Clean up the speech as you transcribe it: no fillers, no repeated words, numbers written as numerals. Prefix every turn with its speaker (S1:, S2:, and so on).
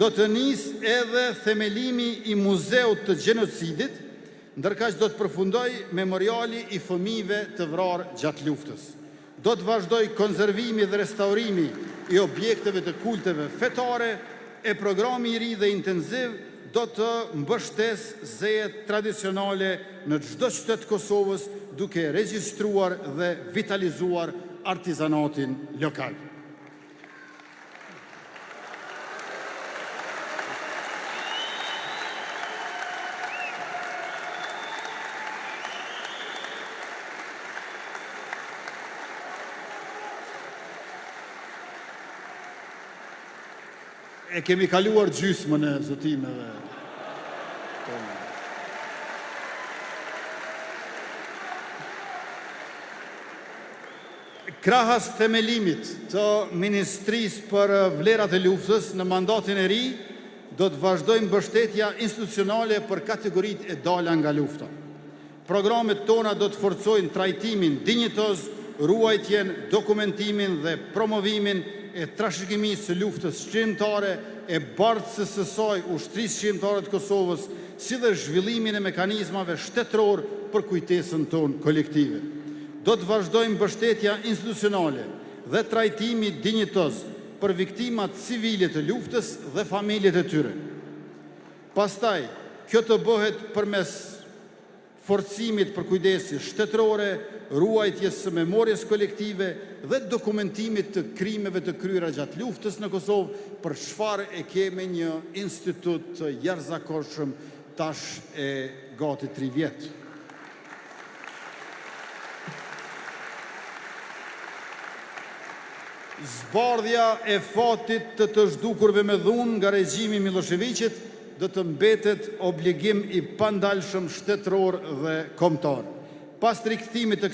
S1: do të nisë edhe themelimi i muzeut të gjenocidit, ndërkaq do të përfundoj memoriali i fëmijëve të vrarë gjatë luftës. Do të vazhdoj konservimi dhe restaurimi i objekteve të kulteve fetare, e programi i ri dhe intenziv do të mbështes zejet tradicionale në çdo qytet të Kosovës, duke regjistruar dhe vitalizuar artizanatin lokal. E kemi kaluar gjysmën e zotimeve. Krahas themelimit të Ministrisë për Vlerat e Luftës në mandatin e ri, do të vazhdojmë mbështetja institucionale për kategoritë e dala nga lufta. Programet tona do të forcojnë trajtimin dinjitoz, ruajtjen, dokumentimin dhe promovimin e trashëgimisë së luftës shqiptare, e bardhësisë së saj ushtrisë shqiptare të Kosovës, si dhe zhvillimin e mekanizmave shtetëror për kujtesën tonë kolektive. Do të vazhdojmë mbështetja institucionale dhe trajtimi dinjitoz për viktimat civile të luftës dhe familjet e tyre. Pastaj, kjo të bëhet përmes forcimit për kujdesje shtetërore, ruajtjes së memorjes kolektive dhe dokumentimit të krimeve të kryera gjatë luftës në Kosovë, për çfarë e kemi një institut të jashtëzakonshëm tash e gati 3 vjet. Zbardhja e fatit të zhdukurve me dhunë nga regjimi Miloševićit do të mbetet obligim i pandalshëm shtetëror dhe kombëtar. Pas rikthimit të